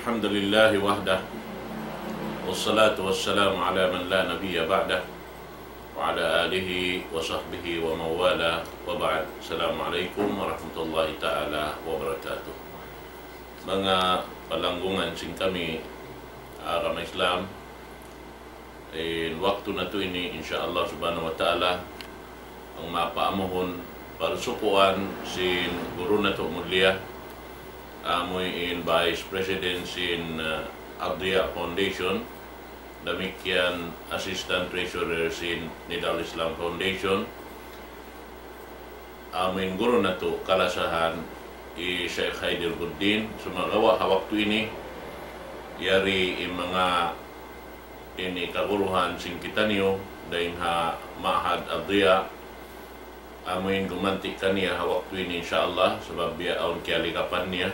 الحمد لله وحده والصلاة والسلام على من لا نبي بعده وعلى آله وصحبه ومن والاه وبعد. Assalamualaikum warahmatullahi taala wabarakatuh. Mga palanggungan sing kami agama Islam, waktu na to ini insyaallah subhanahu wa ta'ala ang mapaamuhon parsukuan sin guru na to mulia amoy in Vice President sin Abdiya Foundation, demikian Assistant Treasurer sin Nidal Islam Foundation, amoy guru na to kalasahan Sheikh Haidir Buddin sumagawa waktu ini yari mga ini kaguruhan sing kita niyo dahin ha Mahad Abdiya amoy gumanti kaniya waktu ini insyaallah sebab biya aun kialikapan niya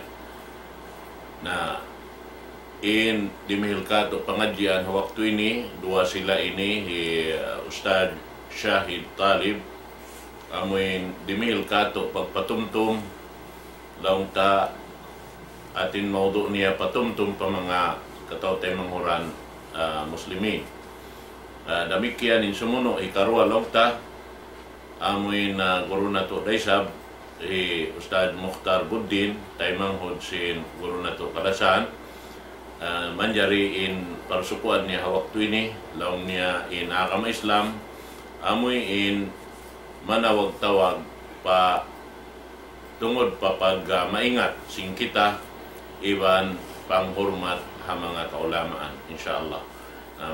na dimihil ka to pengajian waktu ini dua sila ini Ustad Syahid Talib amoy dimihil ka to pagpatumtum laung ta atin maudu niya patumtum pa mga kataw tay manghuran muslimi. Demikian insumuno ikarua laung ta amoy na guru na to daysab Ustad Mukhtar Buddin tay manghod sin guru na to kalasan manjari in parsukuan niya waktu ini laung niya in agama Islam amoy in manawag tawag pa tungod pa pag maingat sing kita iban panghormat ha mga kaulamaan insyaallah.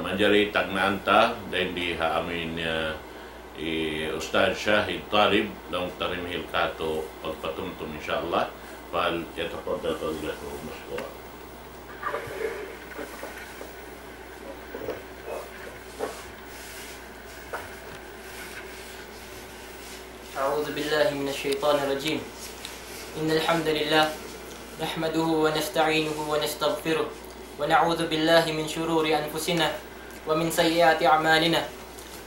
Manjari tagnaanta dahil di ha amin Ustad Syahid Talib laung tarimhil kato pagpatumtum insyaallah fal yatafaddal fadilatuhu mashkura. أعوذ بالله من الشيطان الرجيم. إن الحمد لله نحمده ونستعينه ونستغفره ونعوذ بالله من شرور أنفسنا ومن سيئات أعمالنا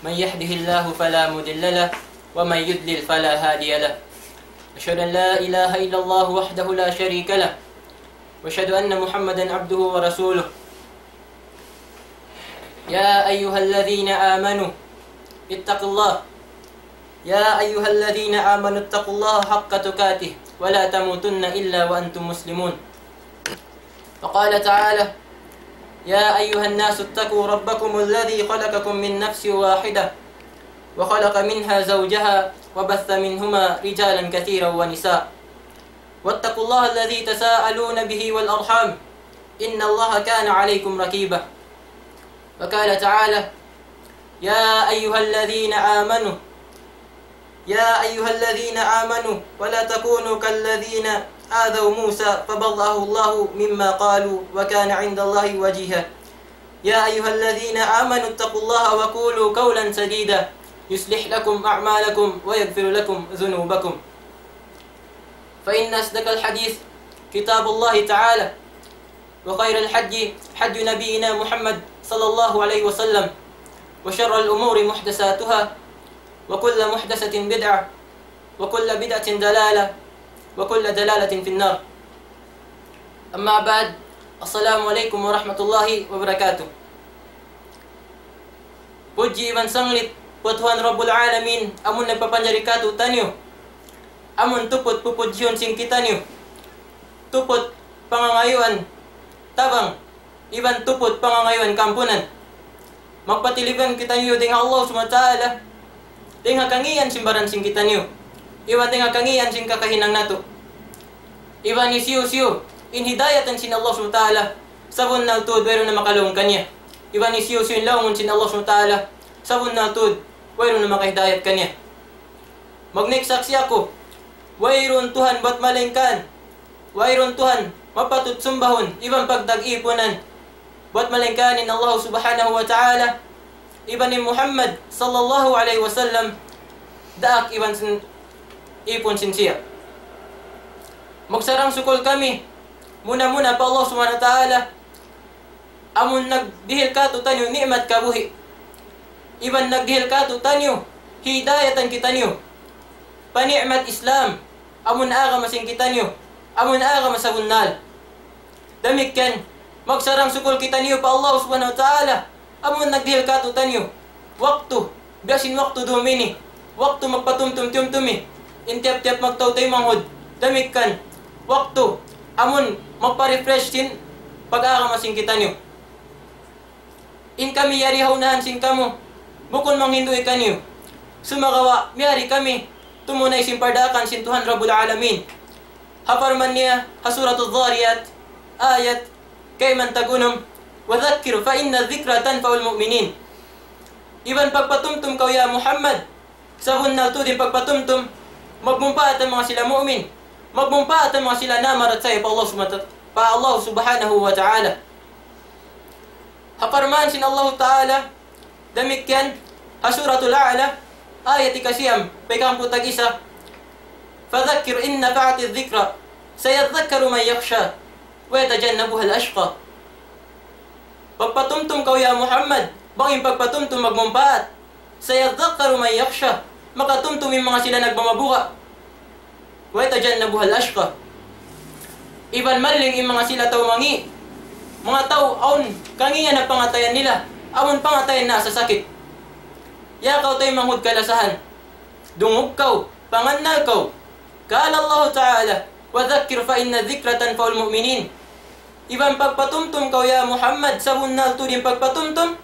من يهده الله فلا مضل له ومن يضلل فلا هادي له. أشهد أن لا إله إلا الله وحده لا شريك له وأشهد أن محمدا عبده ورسوله. يا أيها الذين آمنوا اتقوا الله يا أيها الذين آمنوا اتقوا الله حق تقاته ولا تموتن إلا وأنتم مسلمون. وقال تعالى يا أيها الناس اتقوا ربكم الذي خلقكم من نفس واحدة وخلق منها زوجها وبث منهما رجالا كثيرا ونساء واتقوا الله الذي تساءلون به والأرحام إن الله كان عليكم رقيبا. وقال تعالى يا أيها الذين آمنوا ولا تكونوا كالذين آذوا موسى فبرأه الله مما قالوا وكان عند الله وجيها. يا أيها الذين آمنوا اتقوا الله وقولوا قولا سديدا يصلح لكم أعمالكم ويغفر لكم ذنوبكم. فإن أصدق الحديث كتاب الله تعالى وخير الحج حج نبينا محمد صلى الله عليه وسلم وشر الأمور محدثاتها وكل محدثة بدعة وكل بدعة دلالة وكل دلالة في النار. أما بعد السلام عليكم ورحمة الله وبركاته. Puji iban sanglit buat Tuhan Rabbul Alamin amun nagpapanjarikatu tanyo amun tupot pupudyon sing kita niyo tupot pangangayuan tabang iban tupot pangangayuan kampunan magpatiliban kita niyo ding Allah SWT ding kangian simbaran sing kita niyo iwan ding kangian sing kakahinang nato iwan isiyo in hidayatan sin Allah SWT sabon na tud wero na makalong kanya iwan isiyo in laungon sin Allah SWT sabon na tud wero na makahidayat kanya. Magneksaksi ako wayron Tuhan bat malengkan wayron Tuhan mapatut sumbahon iban pagdag-ipunan bat malengkanin Allah subhanahu wa ta'ala iban ni Muhammad sallallahu alaihi wasallam daak iban ipon sinsiya. Magsarang sukol kami muna pa Allah subhanahu wa ta'ala amun nagdihil ka to tanyo ni'mat kabuhi iban nagdihil ka to tanyo hidayatan kita niyo pani'mat Islam amun aga masing kita niyo amun aga masabunnal Demikian magsarang sukul kita niyo pa Allah subhanahu wa ta'ala. Amon nagdihil ka to tanyo. Waktu, biasin waktu dumini. Waktu magpatumtum-tum-tumi. Intiap-tiap magtaw-tay manghod. Damikkan. Waktu, amon magpa-refresh sin pag-aakamasing kita niyo. In kami yari haunahan sin kamo. Bukon manghinduy ka niyo. Sumagawa, miyari kami. Tumunay sin pardakan sin Tuhan Rabbul Alamin. Haparman niya, hasuratul dhariyat, ayat, kayman tagunum, wadhakir fa inna dhikra tanfa'ul mu'minin. Iban pagpatumtum kau ya Muhammad, sabun na din pagpatumtum, magmumpaat ang mga sila mu'min, magmumpaat ang mga sila namarat sa'yo pa Allah subhanahu wa ta'ala. Haparman sin Allah ta'ala, damikyan, hasuratul a'la, ayat ikasiyam, paikang putag isa, فذكر إن نفعت الذكرى سيذكر من يخشى ويتجنبها الأشقى. Pagpatumtum kau ya Muhammad, banging pagpatumtum magmumpaat. Sayadhakkaru man yakhsha, makatumtum yung mga sila nagmamabuka. Wayatajannabuha al-ashqa. Iban maling yung mga sila tao mangi. Mga tao aun kangiyan na pangatayan nila. Aun pangatayan na sa sakit. Ya kau tayo manghud kalasahan. Dungog kau, pangannal kau. Kala Allah Ta'ala, وَذَكِّرْ فَإِنَّ الذِّكْرَ تَنْفَعُ الْمُؤْمِنِينَ. Ibang pagpatumtum kau ya Muhammad, sabun na din pagpatumtum,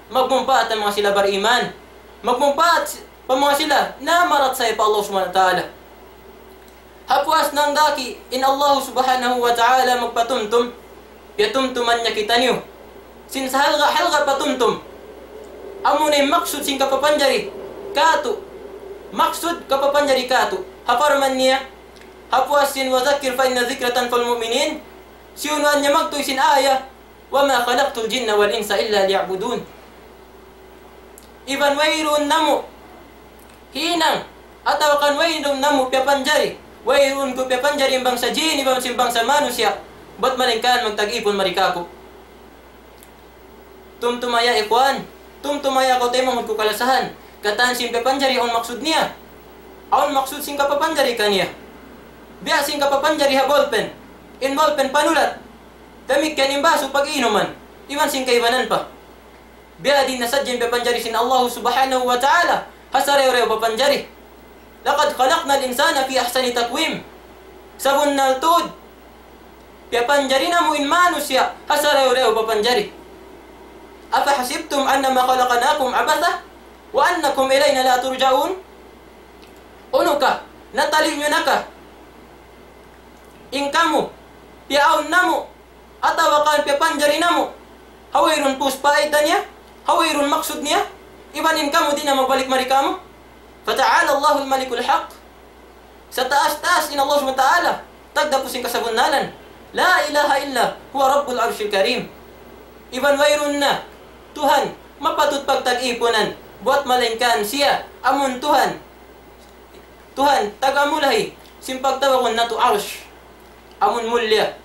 magmumpaat ang mga sila bariman. Magmumpaat pa mga sila na marat sa pa Allah Subhanahu wa Ta'ala. Hapwas nang daki in Allah Subhanahu wa Ta'ala magpatumtum, piatumtuman niya kita niyo. Sinsa halga patumtum. Amunay maksud sin kapapanjari, katu. Maksud kapapanjari katu. Haparman niya, hapwasin wa zakir fa inna dhikra tanfa'ul mu'minin. Siunuan niya magtuy sin aya, wa ma khalaqtul jinna wal insa illa liya'budun. Iban wayrun namu hinang ataw kan wayrun namu piapanjari. Wayrun ko piapanjari imbang sa jin, ibang simbang sa manusia. Ba't malingkan magtag-ipon marikako? Tumtumaya ikwan, tumtumaya ko tayo manghud ko kalasahan. Kataan sin piapanjari on maksud niya. Aun maksud sing kapapanjari kaniya. Biya sing kapapanjari ha ballpen. In ballpen panulat. Damik kan imbaso pag-inuman. Iwan sing kaibanan pa. Biya din nasadyan papanjari sin Allah subhanahu wa ta'ala. Hasarew-rew papanjari. Laqad khalaqna al-insana fi ahsani taqwim. Sabun naltud. Papanjari na mo in manusya. Hasarew-rew papanjari. Afa hasibtum annama khalaqnakum abatha wa annakum ilayna la turja'un? Uno ka, natali nyo na ka. Ingkamu, piaon na mo, atawakan piapanjari na mo. Hawayrun puspaitan niya, hawayrun maksud niya. Ibanin kamu di na magbalik marikamu. Fata'ala Allahul malikul haq. Sa taas-taas in Allah SWT, tagdapusing kasabunalan. La ilaha illa, huwa rabbul arshil karim. Iban wayrun na, Tuhan, mapatut pagtag-ipunan. Buat malingkan siya, amun Tuhan. Tuhan, tagamulahi, simpagtawakon na to arsh, amun mulya.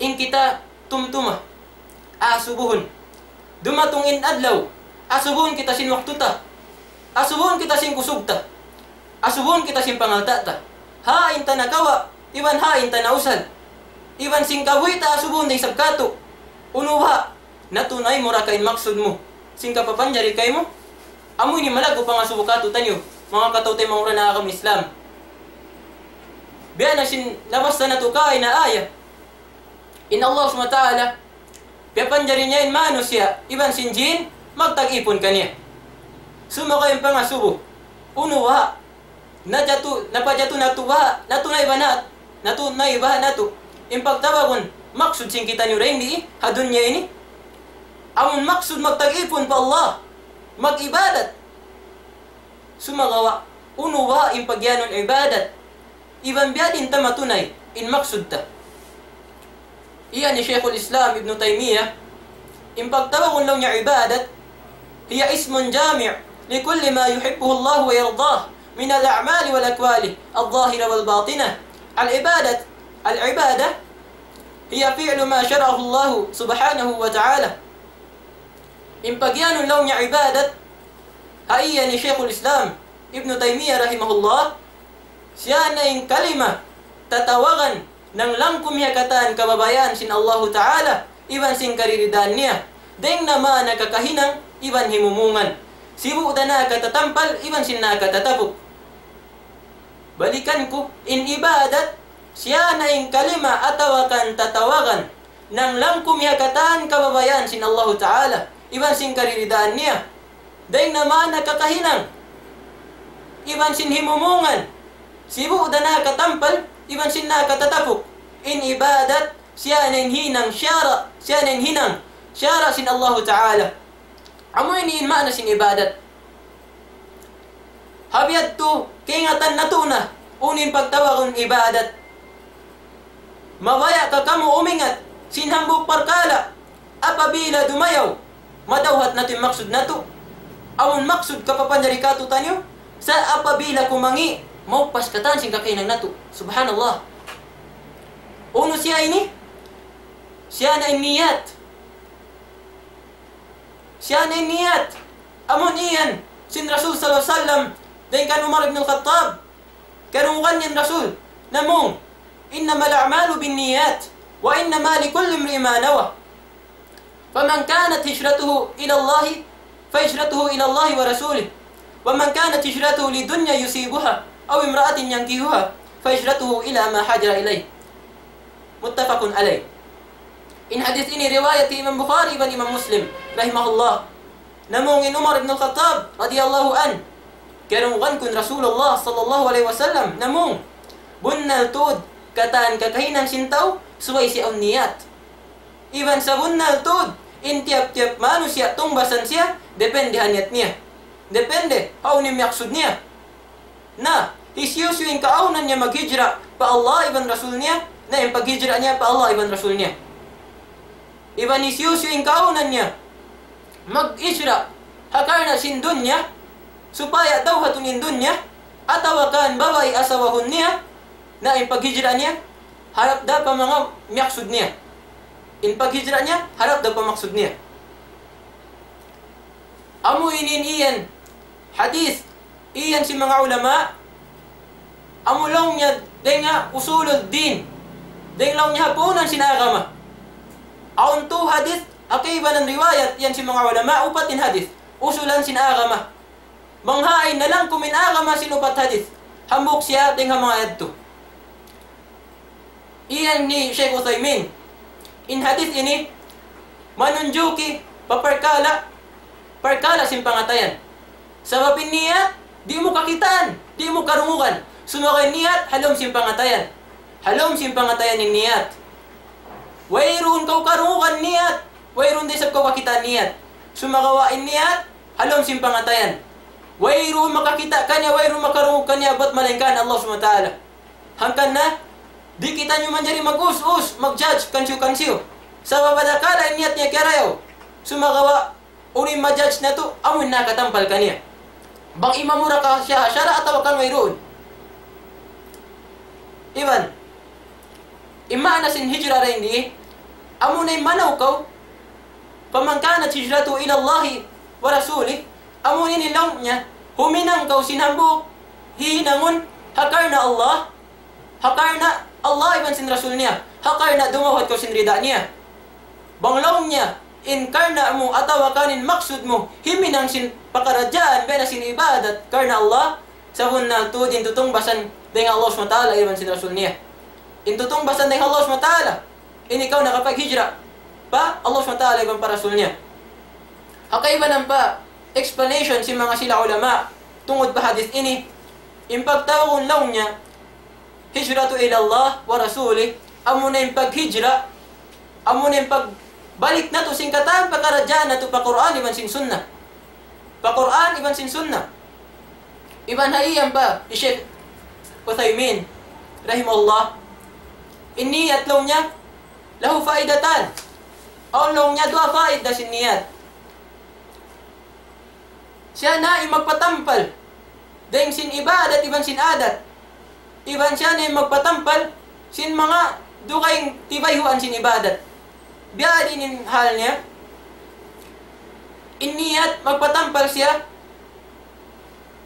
In kita tumtuma, asubuhon. Dumatungin adlaw, asubuhon kita sin waktuta. Asubuhon kita sin kusugta. Asubuhon kita sin pangaltata. Hain ta nakawa, iwan hain ta nausal. Iwan sing kabuita asubuhon na isabkato. Unuha, natunay mo ra kain maksud mo. Sing kapapanjari kay mo. Amoy ni malago pa nga subukato tanyo. Mga katawtay mga na kami Islam. Biya na sin nabasta na tukay na aya. In Allah SWT, piapanjari niya in manusya, iban sin jin, magtag-ipon kaniya. Sumakay pa nga subo. Unuwa, napajatu natuwa, natunay ba na, natunay ba na to. Impagtawagon, maksud sin kita niyo rin di, hadun niya ini. Amun maksud magtag-ipon pa Allah, mag-ibadat. Sumagawa, unuwa in pagyanon ibadat. Iban biyadin ta matunay, in maksud ta. Iyan ni Sheikhul Islam Ibn Taymiyyah, in pagtawakon lang niya ibadat, hiya ismun jami' likulli ma yuhibbuhu Allah wa yardah min al-a'mali wal akwali, al-zahira wal batinah. Al-ibadat, al-ibadah, hiya fi'lu ma syara'ahu Allah subhanahu wa ta'ala. In pagyanon lang niya ibadat, haiya ni Sheikhul Islam Ibn Taymiyyah rahimahullah, siya na yung kalima, tatawagan nang lang kumiyakatan kababayan sin Allah Ta'ala, iban sin kariridaan niya. Deng nama nakakahinang, iban himumungan. Sibu da nakatatampal, iban sin nakatatapok. Balikan ko, in ibadat, siya na ing kalima atawakan tatawagan, nang lang kumiyakatan kababayan sin Allah Ta'ala, iban sin kariridaan niya. Deng nama nakakahinang, iban sin himumungan. Sibu da nakatampal, iban sin nakatatapok. In ibadat, siya na hinang syara, siya na hinang syara sin Allah Ta'ala. Amo ini mana sin ibadat. Habiyat to, kingatan na to na, unin pagtawag ibadat. Mabaya ka kamo umingat, sinhambog parkala, apabila dumayaw, madawhat natin maksud na to. Amon maksud kapapanjari ka to tanyo, sa apabila kumangi, maupas katan sing kakainang na to. Subhanallah. Uno siya ini, siya na niyat. Siya na niyat. Amon iyan, sin Rasul sallallahu alaihi wasallam, dan kan Umar ibn al-Khattab, kanungan yan Rasul, namong, innamal a'malu bin niyat, wa innama likulli imri'in ma nawa. Faman kanat hijratuhu ila Allah, fa hijratuhu ila Allah wa rasulih. Wa man kanat hijratuhu lidunya yusibuha, aw imra'atin yankihuha, fa hijratuhu ila ma hajara ilayh. Muttafaqun alaih. In hadis ini riwayat Imam Bukhari dan Imam Muslim rahimahullah. Namung in Umar ibn al-Khattab radhiyallahu an, karungan kun Rasulullah sallallahu alaihi wasallam, namung bunnal tud kataan kakahinan sintaw suway si niyat. Iban sa bunnal tud in tiap-tiap manusia tungbasan siya depende hanyat niya. Depende how ni maksud niya. Na isyusuin kaaunan niya maghijra pa Allah iban Rasul niya, na yung paghijra niya pa Allah iban Rasul niya. Iban isyusuin kaunan niya mag-ijra hakarna sin dunya supaya daw hatunin dunya atawakan babay asawahun niya, na yung paghijra niya harap da pa mga maksud niya. In paghijra niya harap da pa maksud niya. Amo inin iyan hadis iyan si mga ulama amulong niya denga usulul din. Denglaw niya hapunan sinagama. Aun tu hadis, akiba ng riwayat, yan si mga ulama, upatin hadis. Usulan sinagama. Manghain na lang kuminagama sinupat hadis. Hambuk siya deng mga adto. Iyan ni Sheikh Uthaymin. In hadis ini, manunjuki, paparkala, parkala simpangatayan. Sababin niya, di mo kakitaan, di mo karungukan. Sumakay niyat, halom simpangatayan. Halom simpangatayan ni niyat. Wayroon kau karungukan niyat. Wayroon din sab kau kakitaan niyat. Sumakawain niyat, halom simpangatayan. Wayroon makakita kanya, wayroon makarungog kanya, ba't malengkan Allah SWT. Hangkan na, di kita nyo man dyan mag-us-us, mag-judge, kansyo-kansyo. Sa babadakala, niyat niya karayaw. Sumakawa, unin ma-judge na to, amun nakatampal kanya. Bang imamura ka siya, syara atawa kan wayroon. Iban, imana sin hijra rin di, amunay manaw kaw, pamangkanat hijratu ila Allah wa rasulih, amunin nilaw niya, huminang kaw sinambok, hihinangon, hakar na Allah iban sin rasul niya, hakar na dumawat kaw sin rida niya. Banglaw niya, inkarna mo atawa kanin maksud mo, himinang sin pakaradjaan, bena sin ibadat, karna Allah, sabun na tudin tutong basan dengan Allah SWT iban sin rasul niya. Intutong basan dengan Allah SWT, ini ikaw nakapag-hijra pa Allah SWT iban para rasul niya. Hakaiba ng pa explanation si mga sila ulama tungod pa hadis ini, impagtawon law niya hijratu ila Allah wa rasulih, amo na yung paghijra, amo na yung pagbalik na to singkatan pakaradyan na to pa Quran iban sin sunnah. Pa Quran iban sin sunnah. Iban haiyan pa ni Sheikh Uthaymin rahimahullah, inniyat law niya lahu faidatan. Aw law niya dua faida sin niyat. Siya na magpatampal dahil sin ibadat iban sin adat. Iban siya na magpatampal sin mga dukayng tibayhuan sin ibadat. Biya din hal niya. Inniyat magpatampal siya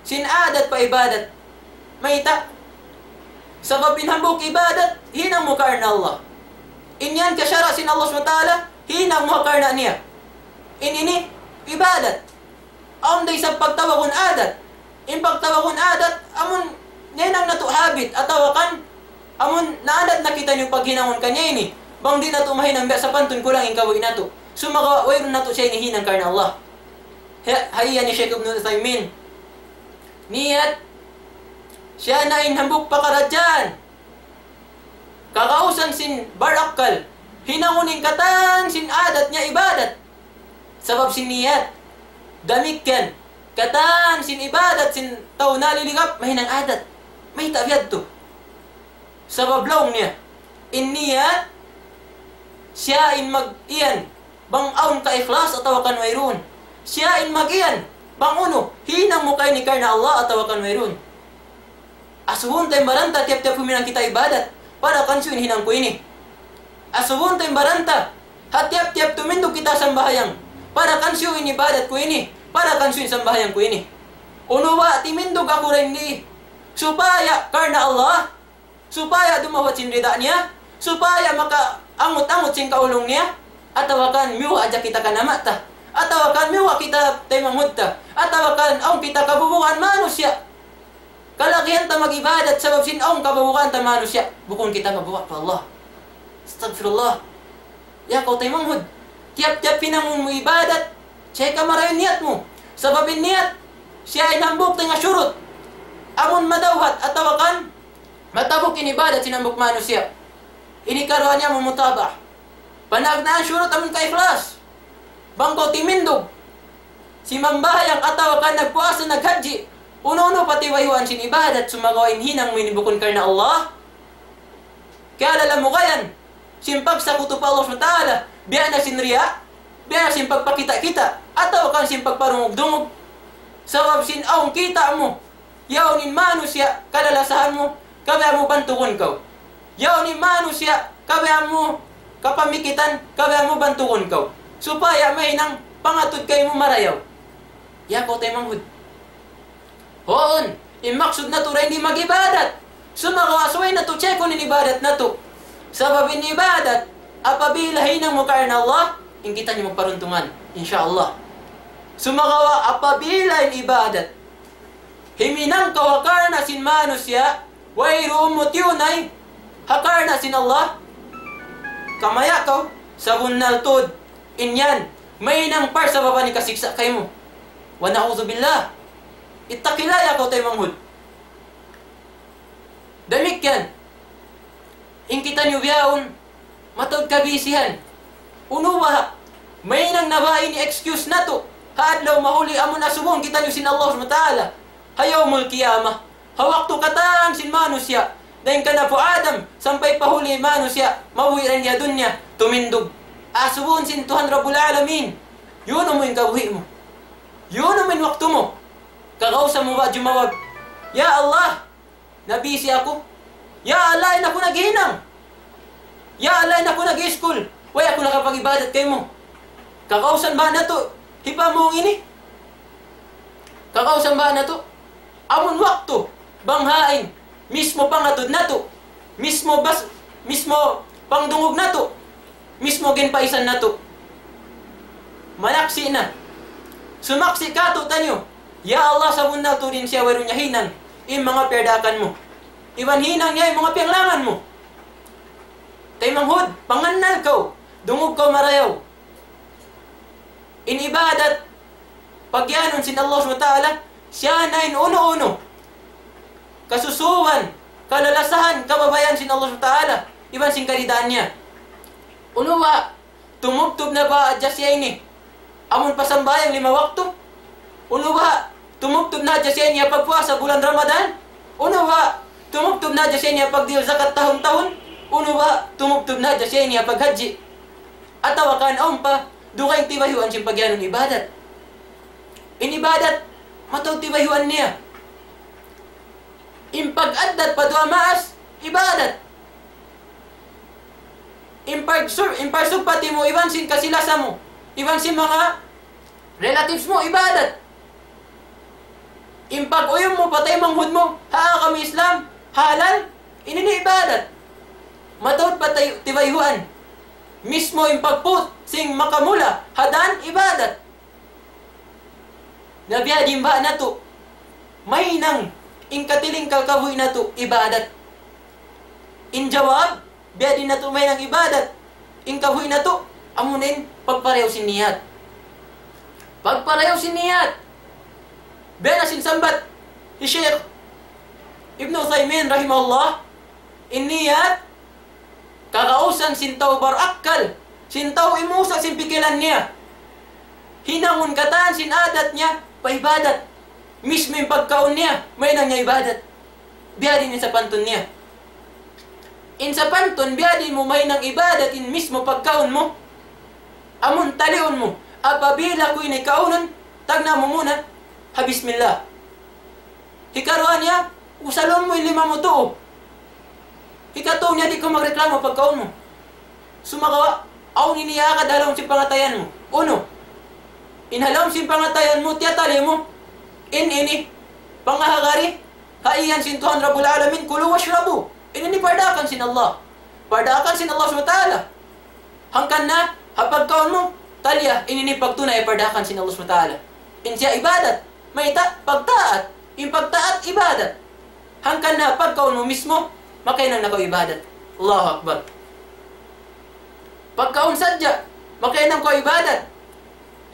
sin adat pa ibadat. Maita Sabab inhambuk ibadat, hinang mo karna Allah. Inyan kasyara sin Allah SWT, hinang mo karna niya. Ini ibadat. Aum day sa pagtawakon adat. In pagtawakon adat, amun nenang nato habit, atawakan, amun naadat na kita niyo paghinangon kanya ini. Bang di nato mahinang sa pantun ko lang ingkawin nato. Sumaka, wayron nato siya inihinang karna Allah. Hayya ni Sheikh Ibn Uthaymin. Niyat, siya na inhambuk pakaradyan. Kakausan sin barakal. Hinanguning katan sin adat niya ibadat. Sabab sin niyat. Damikyan. Katan sin ibadat sin tao naliligap. Mahinang adat. May tabiad to. Sabab laong niya. In niyat. Siya in mag-iyan. Bang aun ka ikhlas atawa kan mayroon. Siya in mag-iyan. Bang uno. Hinang mo kay ni karna Allah atawa kan mayroon. Asuhun tayong baranta, tiap-tiap huminang kita ibadat. Para kansuin hinang ko ini. Asuhun tayong baranta, hat tiap-tiap tumindog kita sambahayang. Para kansuin ibadat ko ini. Para kansuin sambahayang ko ini. Unuwa, timindog ako rin ni. Supaya karna Allah. Supaya dumawat sin rida niya. Supaya maka-angot-angot sin kaulong niya. Atawakan, miwa aja kita kanamata. Atawakan, miwa kita tayo mangudta. Atawakan, aung kita kabubukan manusia. Kalakihan ta mag-ibadat sabab sinaong kababukan ta manusia. Bukon kita mabuhat pa Allah. Astagfirullah. Ya kau tayo manghud. Tiap-tiap pinangon mo ibadat. Siya kamarayon niyat mo. Sababin niyat. Siya ay nambuk nga syurut. Amun madawhat at tawakan. Matabok inibadat sinambuk manusia. Ini karuan niya mumutabah. Panagnaan syurut amun ka ikhlas. Bangko timindog. Si mambahayang atawakan nagpuasa naghaji. Uno-uno pati wayuan sin ibadat sumagawain hinang minibukon karna Allah. Kaya alam mo kayan, simpag sa kutup Allah SWT, biya na sinriya, biya na simpag pakita-kita, ataw kan simpag parungog-dungog. Sabab sinaong kita mo, yaunin manusya, kalalasahan mo, kabaya mo bantukon kaw. Yaunin manusya, kabaya mo kapamikitan, kabaya mo bantukon kaw. Supaya may nang pangatod kayo mo marayaw. Yako tayo manghud. Hoon, imaksud na to rin di mag-ibadat. Sumakawasway na to, check ni ibadat na to. Sababin ni ibadat, apabilahin ng mukha na Allah, yung kita niyo magparuntungan, insyaAllah. Sumakawa, apabilahin ibadat. Himinang kawakar na sin manusya, wayro umutyunay, hakar na sin Allah. Kamaya kaw, sabun naltod, inyan, may nang par sa baba ni kasiksa kayo mo. Wa na'udhu billah. Itakilaya ko tayo manghud. Damik yan. In kita niyo biyaon, matod kabisihan. Unuwa, may nang nabahin ni excuse na to. Haadlaw mahuli amon na subong kita niyo sin Allah SWT. Hayaw mul kiyama. Hawak to kataan sin manusya. Dahil ka na po Adam, sampay pahuli manusya. Mabuhi rin niya dunya, tumindog. Asubon sin Tuhan Rabbul Alamin. Yun mo yung kabuhi mo. Yun mo yung waktu mo. Kakausap mo ba jumawag, Ya Allah, nabisi ako. Ya Allah, na ako naghinang. Ya Allah, na ako nag-school. Way ako nakapag-ibadat kayo mo. Kakausan ba na to? Hipa mo ini. Kakausan ba na to? Amon waktu, banghain. Mismo pangatod na to. Mismo pangdungog na to. Mismo ginpaisan na to. Manaksi na. Sumaksi ka to tanyo. Ya Allah, sabun na to din siya waro niya hinang. Yung mga perdakan mo. Iwan hinang niya yung mga piyanglangan mo. Tay manghud, pangannal kaw. Dungog kaw marayaw. In ibadat, pagyanon sin Allah SWT, siya na uno-uno. Kasusuwan, kalalasahan, kababayan sin Allah SWT. Iwan sin karidaan niya. Unuwa, tumugtog na ba adjust siya ini? Amon pasambayang 5 waktu? Unuwa, tumugtog na adjust siya niya pagpuasa bulan Ramadan? Unuwa, tumugtog na adjust siya niya pagdil zakat tahon-tahon? Unuwa, tumugtog na adjust siya niya paghaji? Atawakan pa, dukay tibayuan siyang pagyanon ibadat. Inibadat, mataw tibayuan niya. Impag-addat padua maas, ibadat. Imparsugpati mo, iwan sin kasilasa mo. Iwan sin mga relatives mo, ibadat. Impag-uyom mo, patay manghud mo, haa kami Islam, halal. Ini ni ibadat. Matawad pa tayo tibayuan. Mismo yung pagput sing makamula hadan ibadat. Nabiyadim ba na to? May nang ingkatiling kalkabuhi na to ibadat. In jawab, biyadin na to may nang ibadat. Ingkabuhi na to, amunin pagpareho siniyat. Pagpareho siniyat. Biya na sinsambat, si Sheikh Ibn Uthaymin rahimahullah, iniyat, kakausan sintaw barakal, sintaw imusak sin pikilan niya. Hinangun kataan sin adat niya, paibadat. Mismo yung pagkaon niya, may nang niya ibadat. Biya din sa pantun niya. In sa pantun, biya din mo may nang ibadat in mismo pagkaon mo. Amun talion mo, apabila ko inay kaunon, tagna mo muna, ha bismillah. Hikaruan niya, usalon mo yung 5 mo to. Hikato niya, di ko magreklamo pagkaon mo. Sumagawa, aw niniya ka dalawang si pangatayan mo. Uno, inhalawang si pangatayan mo, tiyatali mo. Ini, pangahagari, haiyan sin Tuhan Rabbul Alamin, kulu washrabu. Ini pardakan sin Allah. Pardakan sin Allah SWT. Hangkan na, hapagkaon mo, talya, ini pagtunay, pardakan sin Allah SWT. Insya ibadat, may pagtaat, yung pagtaat, ibadat. Hangkan na, pagkaon mo mismo, makainang nakaw ibadat. Allahu Akbar. Pagkaon sadya, makainang ko ibadat.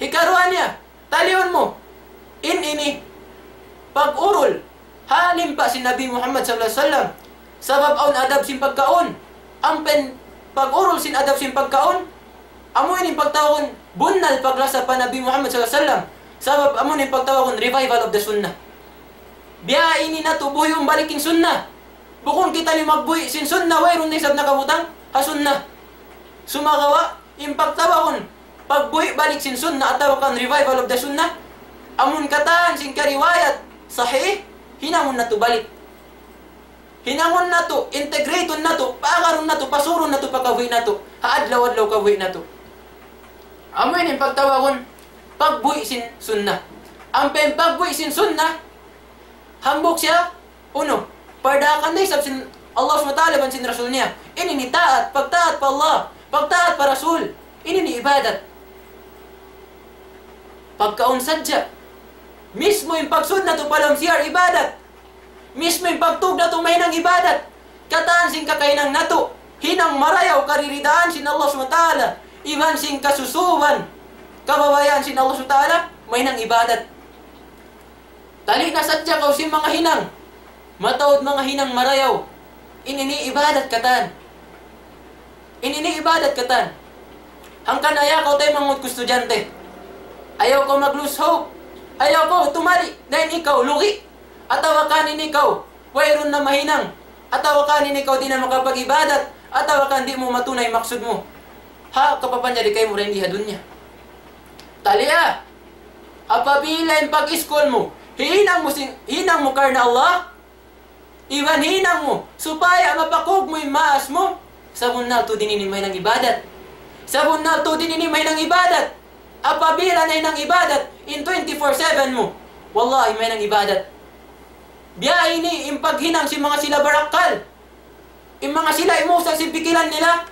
Hikaruan niya, talion mo, ini, pag-urol, halim pa si Nabi Muhammad SAW, sabab aun adab sin pagkaon, ampen pag-urol sin adab sin pagkaon, amoy ning pagtawon, bunnal pagrasa pa Nabi Muhammad SAW, sabab amoy ning pagtawon, revival of the sunnah. Biya ini na tubuhi yung baliking sunnah. Bukon kita ni magbuhi sin sunnah, wayron na isab nakabutang, ha sunnah. Sumagawa, yung pagtawon, pagbuhi balik sin sunnah, at tawakan revival of the sunnah, amun kataan sin kariwayat, sahih, hinangon na to balik. Hinangon na to, integraton na to, paakaron na to, pasuron na to, pagkabuhi na to, haadlaw-adlaw kabuhi na to. Amoy yung pagtawon, pagbuhi sin sunnah. Ang pagbuhi sin sunnah, hambok siya, uno, pardakan na isab sin Allah SWT man sin Rasul niya. Ini ni taat, pagtaat pa Allah, pagtaat pa Rasul. Ini ni ibadat. Pagkaon sadya, mismo yung pagsud na to palang siyar ibadat. Mismo yung pagtug na to may nang ibadat. Kataan sing kakainang nato, hinang marayaw kariridaan sin Allah SWT. Iban sing kasusuban, kababayan sin Allah SWT, may nang ibadat. Tali na sadya kaw si mga hinang, matawad mga hinang marayaw. Inini ibadat katan. Inini ibadat katan. Hangkan ayaw ko tayo mga estudyante. Ayaw ko mag-lose hope. Ayaw ko tumali dahil ikaw lugi. Atawa kanin ikaw, wayron na mahinang. Atawa kanin ikaw di na makapag-ibadat. Atawa kan di mo matunay maksud mo. Ha, kapapanya di kayo mo rin ihadun niya. Talia, apabila yung pag-school mo, hinang mo karna Allah, iwan hinang mo, supaya mapakog mo yung maas mo, sabon na to dininimay ng ibadat. Sabon na to dininimay ng ibadat. Apabila na ng ibadat, in 24/7 mo, wallahi may ng ibadat. Biya ini, yung paghinang si mga sila barakal, yung mga sila imusang si pikilan nila,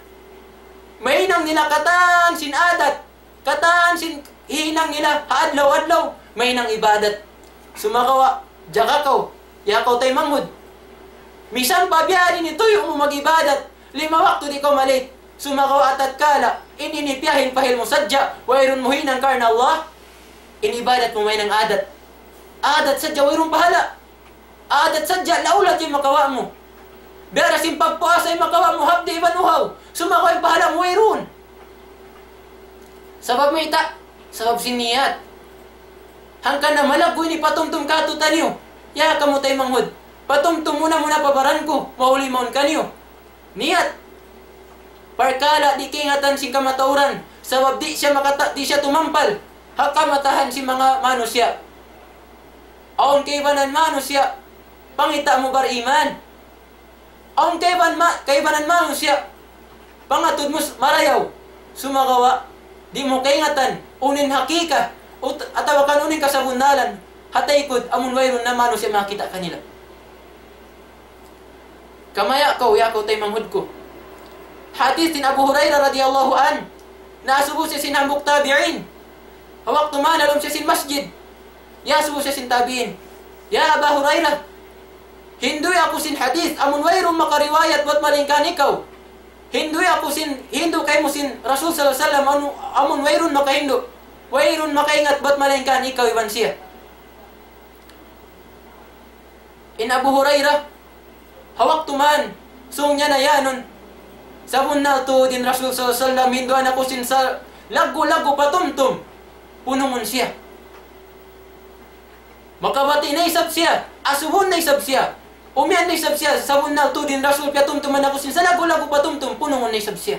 may nang nila kataan sin adat, kataan sin hinang nila, haadlaw-adlaw, may nang ibadat. Sumakawa, jakakaw, yakaw tay manghud. Misan pa biya din ito yung mag-ibadat, 5 waktu di ko malit. Sumakawa atat kala, ininipiyahin pahil mo sadya, wayron mo hinang karna Allah, inibadat mo may nang adat. Adat sadya, wayron pahala. Adat sadya, laulat yung makawa mo. Bera simpagpuasa yung makawa mo, habdi iban uhaw. Sumakawa yung pahala mo, wayron. Sabab may sabab siniyat. Hangkan na malagoy ni patumtum katutan niyo. Ya kamu tay manghud. Patumtum muna pabaran ko, mahuli maun kanyo. Niyat. Parkala di kingatan sing kamatauran. Sabab di siya tumampal. Hakamatahan si mga manusya. Aon kaybanan manusya. Pangita mo bar iman. Aon kaybanan manusya. Pangatud mo marayaw. Sumagawa. Di mo kaingatan. Unin hakika. Atawakan unin kasabunalan. Hataykod amun wayron na manusya makita kanila. Kamaya kau ya kau tay manghud ko. Hadis din Abu Hurairah radhiyallahu an. Nasubo siya sinambok tabi'in. Hawak tumanalom siya sin masjid. Ya subo siya sin tabi'in. Ya Abu Hurairah. Hinduy ako sin hadis. Amun wayrong makariwayat buat malingkan ikaw. Hinduy ako sin, hindu kay mo sin Rasul sallallahu alaihi wasallam. Amun wayrong makahindu. Wayrong makaingat buat malingkan ikaw iban siya. In Abu Hurairah. Hawak tuman. Sung niya na yanon. Sabon na to din Rasul sallallahu alaihi wasallam. Hinduan ako sin sa lagu-lagu patumtum. Punungon siya. Makabati na isab siya. Asubon na isab siya. Umian na isab siya. Sabon na to din Rasul patumtuman ako sin sa lagu-lagu patumtum. Punungon na isab siya.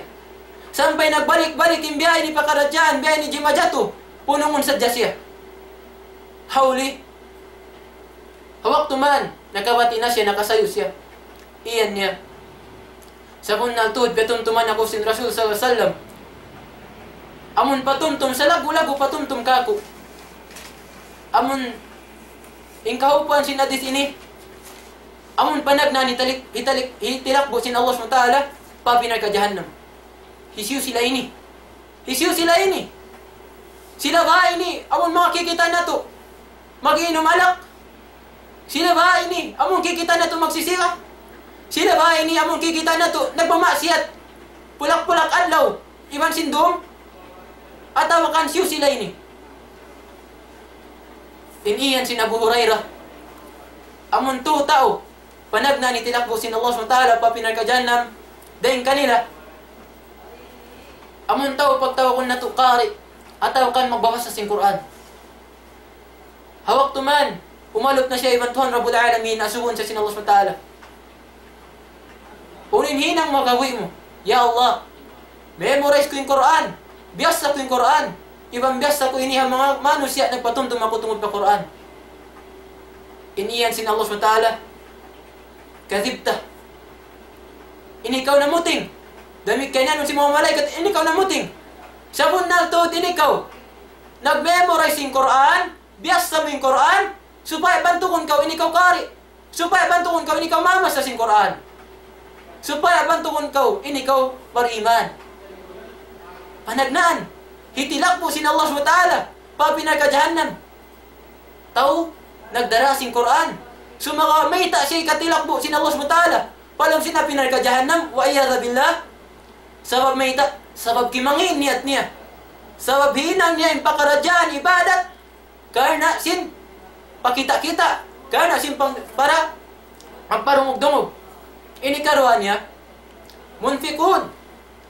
Sampai nagbalik-balik yung biyahe ni Pakarajaan, biyahe ni Jimajato. Punungon sadya siya. Hawli. Hawak tuman. Nakabati na siya. Nakasayo siya. Iyan niya. Sabon na tuod, patumtuman ako sin Rasul sallallahu alaihi wasallam. Amun patumtum, sa lagu-lagu patumtum kako. Amun ingkahupan sin hadis ini. Amun panagnan hitilakbo sin Allah SWT, papinar ka jahannam. Hisiyo sila ini. Hisiyo sila ini. Sila ba ini? Amun makikita na to. Mag-iinom alak. Sila ba ini? Amun kikita na to magsisira. Sila ba ini among kikita na to nagmamasyat pulak-pulak adlaw iban sindom at awakan siyo sila ini. Iniyan sin Abu Hurairah amon to tao panagna ni tilakbo sin Allah SWT papinar ka jahannam dahin kanila amon tao pagtawa kun na to qari at awakan magbabasa sin Quran. Hawak tuman umalot na siya iban Tuhan Rabbul Alamin asubon sa sin Allah SWT. Unin hinang magawi mo. Ya Allah, memorize ko yung Quran. Biyasa ko yung Quran. Ibang biyasa ko ini ang mga manusia nagpatumtum ako tungod pa Quran. Iniyan sin Allah SWT. Kadibta. Ini ikaw namuting. Damit kay nanon si mga malaikat. Ini ikaw namuting. Sabon na to, ini ikaw. Nag-memorize yung Quran. Biyasa mo yung Quran. Supaya bantukon kau, ini ikaw kari. Supaya bantukon kau, ini ikaw mamas sa sin Quran. Supaya bantukon kau, ini kau beriman. Panagnaan. Hitilak po sin Allah SWT. Papinar ka jahannam. Tau, nagdara sin Quran. Sumaka mayta siya katilak po sin Allah SWT. Palang sinapinar ka jahannam. Wa iyadha billah. Sabab mayta. Sabab kimangin niyat niya. Sabab hinang niya yung pakarajaan, ibadat. Karena sin pakita-kita. Karena sin para magparungog-dungog. Ini karuan niya, munfikun,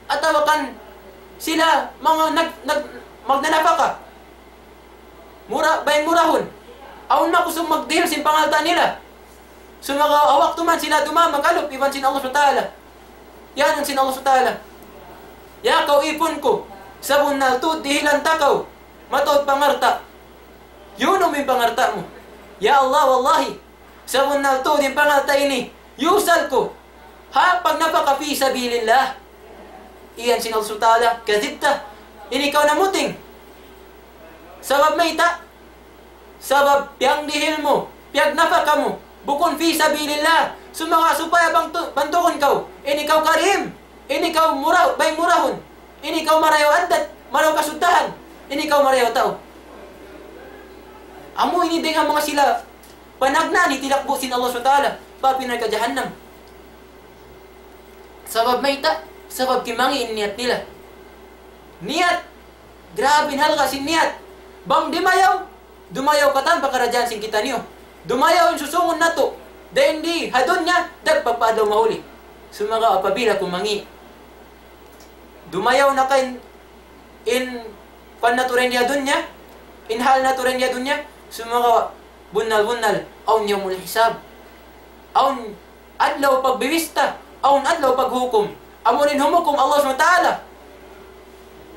at tawakan sila mga magnanapaka. Bayang murahon. Aun makusong magdihil sin pangalta nila. Sumaka awak tuman sila dumamangalop, iban sin Allah SWT. Yan ang sin Allah SWT. Ya kau ipon ko, sabon na to, dihilan takaw, matod pangarta. Yun ang may pangarta mo. Ya Allah, wallahi, sabon na to, din pangalta ini, yusal ko. Ha, pag napaka fi sabilillah. Iyan sin Allah SWT, kadibta. Ini ikaw namuting. Sabab mayta. Sabab piyang dihil mo, piyag napaka mo. Bukon fi sabilillah. Sumaka supaya bantukon kau. Ini ikaw karim. Ini ikaw muraw, bay murahon. Ini ikaw marayaw adat, maraw kasuddahan. Ini ikaw marayaw tao. Amo ini dengan mga sila panagnan itilakbo sin Allah SWT. Papinar ka jahannam. Sabab mayta, sabab kimangin niat nila. Niat. Grabe halka sin niat. Bang dumayaw katan pakarajaan sin kita niyo. Dumayaw yung susungon na to. Dahil di, hadon niya, dagpapadaw mahuli. Sumaga apabila kumangi. Dumayaw na kain pan na turen niya dun niya. Inhal na turen niya dun niya. Sumaga bunal-bunal. Aun niya mula hisab. Aun adlaw pagbibista. Aun adlaw paghukom. Amunin humukom Allah SWT.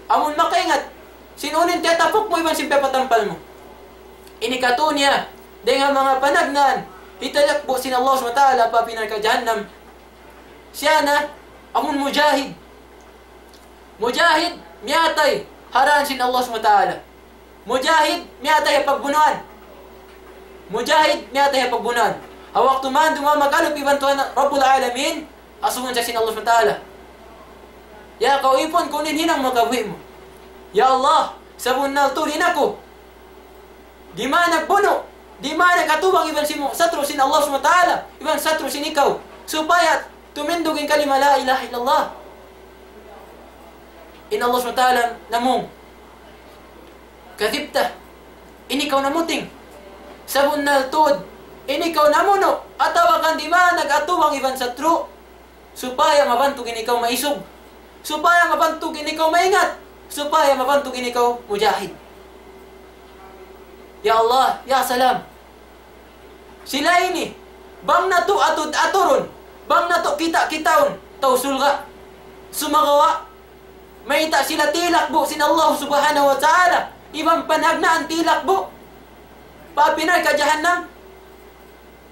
Amun makaingat. Sinunin tiyatapok mo iban simpe patampal mo. Ini katunya. Dengan mga panagnan. Italakbo sin Allah SWT. Papinar ka jahannam. Siya na. Amun mujahid. Mujahid. Miyatay. Haran sin Allah SWT. Mujahid. Miyatay pagbunuan. Mujahid. Miyatay pagbunuan. Hawak tuman dumamagalop ibantuan Rabbul Alamin, asumun sa sin Allah SWT. Ya kau ipon kunin hinang magawi mo. Ya Allah, sabun nalturin ako. Di mana nagbuno, di mana katubang iban si satro sin Allah SWT, iban satro sin ikaw, supaya tumindugin kalima la ilaha illallah. In Allah SWT namong, kadibta, ini kau namuting, sabun naltud, ini kau namuno, atawakan di mana nag-atubang iban satro, supaya mabantugin ikaw maisog, supaya mabantugin ikaw maingat, supaya mabantugin ikaw mujahid. Ya Allah, ya salam. Sila ini, bang na to aturun, bang na to kita-kitaon, tausul ka, sumagawa, may ita sila tilak bu, sin Allah subhanahu wa ta'ala, ibang panagnaan tilak bu, papinay ka jahannam,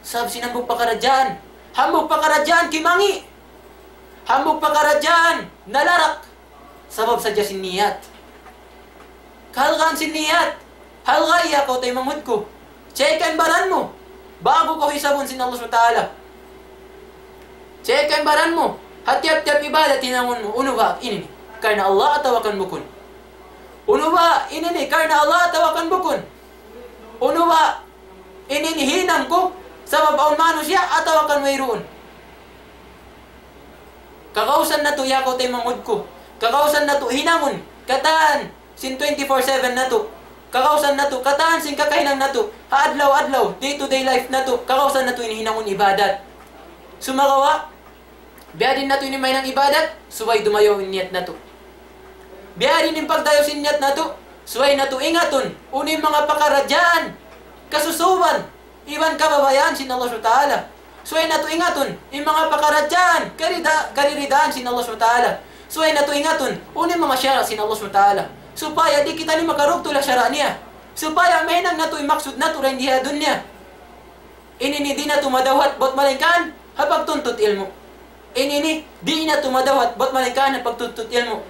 sab sinambog pakarajaan, hambog pakarajaan kimangi, hambog pakarajaan, nalarak, sabab sadya siniyat, kalgan siniyat, halga iya kau tayo mamud ko. Check-in baran mo. Bago ko hisabon sin Allah SWT. Check-in baran mo. Hatiap-tiap ibadat tinangon mo. Uno ba? Ini ni. Karena Allah atawakan bukun. Uno ba? Ini ni. Karena Allah atawakan bukun. Uno ba? Ini ni hinam ko. Sabab aun manusia atawakan mayroon. Kakausan na to iya kau tayo mamud ko. Kakausan na to hinamon. Kataan. Sin 24/7 na to. Kakausan na to, kataan sing kakainang na to, haadlaw-adlaw, day-to-day life na to, kakausan na to inihinangon ibadat. Sumagawa, biya din na to inimay ng ibadat, suway dumayo niyat na to. Biya din yung pagdayo sin niyat na to, suway na to ingaton, unin mga pakaradyaan, kasusuban, iban kababayan sin Allah SWT. Suway na to ingaton, yung mga pakaradyaan, kariridaan sin Allah SWT. Suway na to ingaton, unin mga syara sin Allah SWT. Supaya di kita ni makarugto la syara niya. Supaya may nang nato imaksud nato rin diha dunya. Ini ni di na tumadawat bot malingkan hapag tuntut ilmu. Ini ni di na tumadawat bot malingkan hapag tuntut ilmu.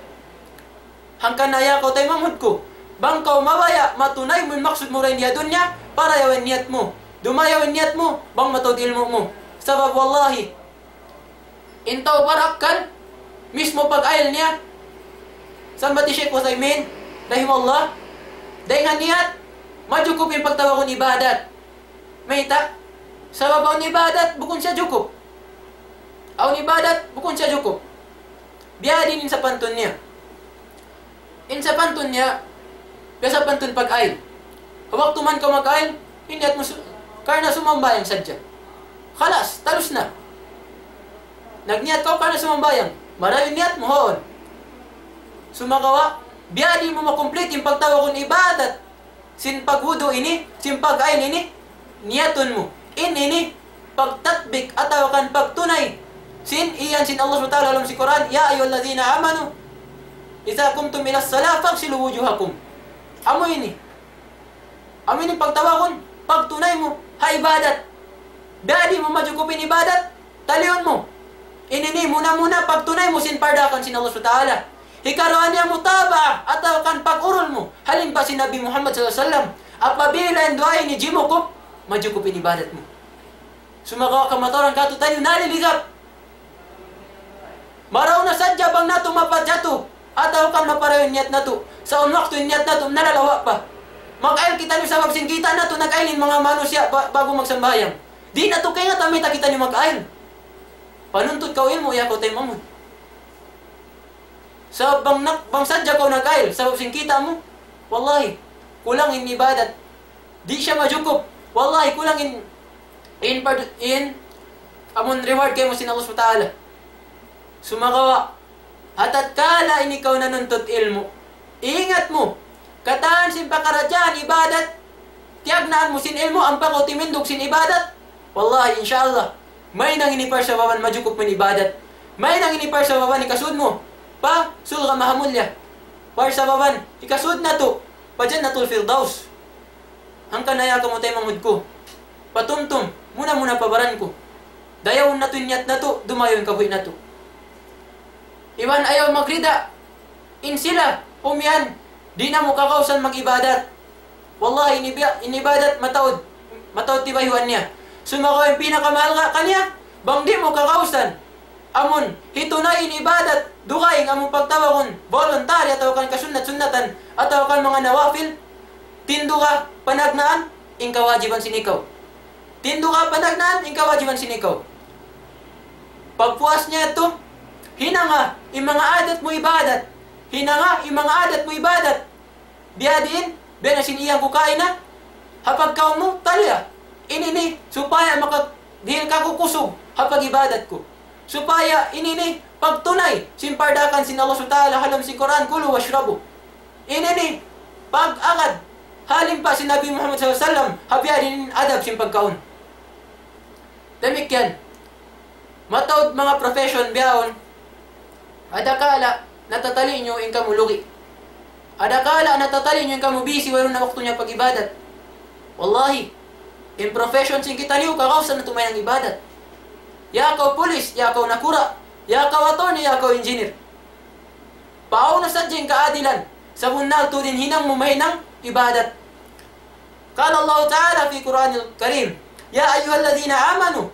Hangkan naya ko tay mamud ko. Bang kau mabaya matunay mo maksud mo rin diha dunya para yawen niyat mo. Dumayawin niyat mo bang matod ilmu mo. Sabab wallahi intaw barakkan mismo pag-ayal niya. Sambati Syekh Utsaimin, rahimahullah, dahil nga niyat, majukup yung pagtawa kong ibadat. May ita, sa babaw ni ibadat, bukon siya jukup. Aw ni ibadat, bukon siya jukup. Biya din sa pantun niya. In sa pantun niya, kaya sa pantun pag-ayl. Hawak tuman ka mag-ayl, hindi at karna sumambayang sadya. Khalas, talus na. Nagniyat ka karna sumambayang. Maraming niyat mo hoon. Sumagawa, biya di mo makomplete yung pagtawa kong ibadat. Sin paghudo ini, sin pag-ayin ini, niyaton mo. Ini, pagtatbik at tawakan pagtunay. Sin Allah SWT alam si Quran, Ya ayyuhallazina amanu, idza kumtum ila salat faghsilu wujuhakum. Amo ini. Amo ini pagtawa kong, pagtunay mo, ha ibadat. Biya di mo majukupin ibadat, talion mo. Ini muna pagtunay mo sin pardakan sin Allah SWT. Hikaroan niya mutaba atau kan pag-urol mo. Halin pa si Nabi Muhammad SAW. Apabila ang duay ni Jimokop, majukupin ibadat mo. Sumagawa ka matoran kato tayo naliligap. Maraw na sadya bang nato mapadyato. Ataw kan maparayon niyat nato. Sa unwakto niyat nato, nalalawa pa. Mag-ayal kita niyo sa babsing kita nato, nag-aylin mga manusya bago magsambayang. Di nato kaya nga tamita kita niyo mag-ayal. Panuntut ka ilmo, yako tayo mamon. Sa bang sadya ko nag-ayl, sa singkita mo, wallahi, kulang in ibadat. Di siya majukup. Wallahi, kulang in amon reward kayo mo sin Allah SWT. Sumagawa, hatat kala in ikaw nanuntut ilmo. Ingat mo, kataan sin pakaradyaan, ibadat, tiyagnaan mo sin ilmo, ang pako timindog sin ibadat. Wallahi, inshallah, may nang inipar sa baban majukup mo ibadat. May nang inipar sa baban ikasud mo. Pa, sulga mahamulya. Par sa baban, ikasud na to. Pajan na tul firdaus. Hangkan naya ka mo tayo mamud ko. Patumtum, muna pabaran ko. Dayaw na to inyat na to, dumayon kabuhi na to. Iwan ayaw magrida. In sila, umyan, di na mo kakausan mag-ibadat. Wallahi, inibadat mataod. Mataod tibayuan niya. Sumakaw yung pinakamahal ka kanya, bang di mo kakausan. Amon, hitunayin ibadat, dukaing among pagtawakon, voluntary atau kan kasunat-sunatan, atau kan mga nawafil, tindo ka panagnaan, ing kawajiban sinikaw. Tindo ka panagnaan, ing kawajiban sinikaw. Pagpuas niya ito, hinanga, yung mga adat mo ibadat. Hinanga, yung mga adat mo ibadat. Biyadiin, benasin iyang kukain na, hapag kaw mo, talya. Inini, supaya makadihil ka kukusog, hapag ibadat ko. Supaya, inini, pagtunay, simpardakan sin Allah SWT, halam si Quran, kulu washrabu. Inini, pag-agad, halim pa si Nabi Muhammad SAW, habiyadin adab sin pagkaon. Damik yan. Matawad mga profession biyahon, adakala natatali nyo yung kamulugi. Adakala natatali nyo yung kamubisi, wala na wakto niya pag-ibadat. Wallahi, in profession sing kita niyo, kakausan na tumay ng ibadat. Yakaw pulis, yakaw nakura, yakaw attorney, yakaw engineer. Paaw na sadyang kaadilan, sa munal to din hinang mumahinang ibadat. Kala Allah Ta'ala fi Quranil Karim, Ya ayyuhalladhina amanu,